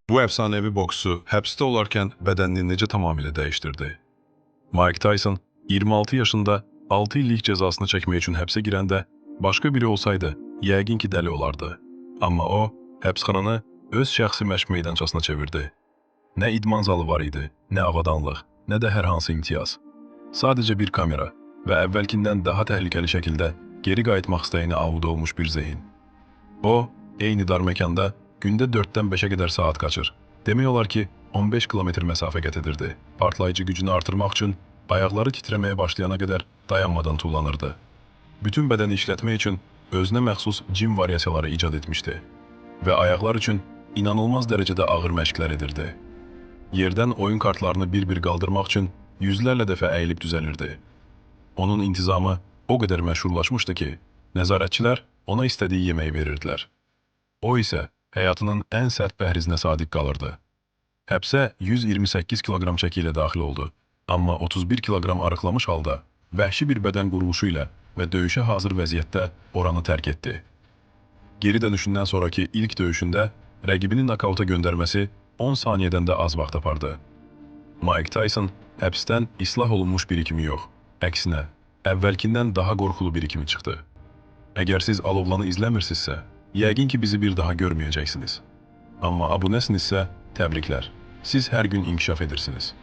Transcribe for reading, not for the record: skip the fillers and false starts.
Bu efsanevi boksçu həbsdə olarkən bədənini necə tamamilə dəyişdirdi? Mike Tyson 26 yaşında 6 illik cəzasını çəkmək üçün həbsə girəndə başqa biri olsaydı, yəqin ki dəli olardı. Amma o, həbsxananı öz şəxsi məşq meydançasına çevirdi. Nə idman zalı var idi, nə avadanlıq, nə də hər hansı imtiyaz. Sadəcə bir kamera və əvvəlkindən daha təhlükəli şəkildə geri qayıtmaq istəyinə avuda olmuş bir zehin. O, eyni dar məkanda gündə 4-dən 5-ə qədər saat qaçır. Demək olar ki, 15 kilometr məsafə qət edirdi. Partlayıcı gücünü artırmaq üçün ayaqları titrəməyə başlayana qədər dayanmadan tullanırdı. Bütün bədəni işlətmək üçün özünə məxsus gym variasiyaları icad etmişdi və ayaqlar üçün inanılmaz dərəcədə ağır məşqlər edirdi. Yerdən oyun kartlarını bir-bir qaldırmaq üçün yüzlərlə dəfə əyilib düzəlirdi. Onun intizamı o qədər məşhurlaşmışdı ki, nəzarətçilər ona istədiyi yeməyi verirdilər. O isə həyatının ən sərt pəhrizinə sadiq qalırdı. Həbsə 128 kiloqram çəki ilə daxil oldu, amma 31 kiloqram arıqlamış halda, vəhşi bir bədən quruluşu ilə və döyüşə hazır vəziyyətdə oranı tərk etdi. Geri dönüşündən sonraki ilk döyüşündə rəqibini nakauta göndərməsi 10 saniyədən də az vaxt apardı. Mike Tyson həbsdən islah olunmuş biri kimi yox, əksinə, əvvəlkindən daha qorxulu biri kimi çıxdı. Əgər siz Alovlanı izləmirsinizsə, yəqin ki bizi bir daha görməyəcəksiniz. Amma abunəsinizsə, təbriklər. Siz hər gün inkişaf edirsiniz.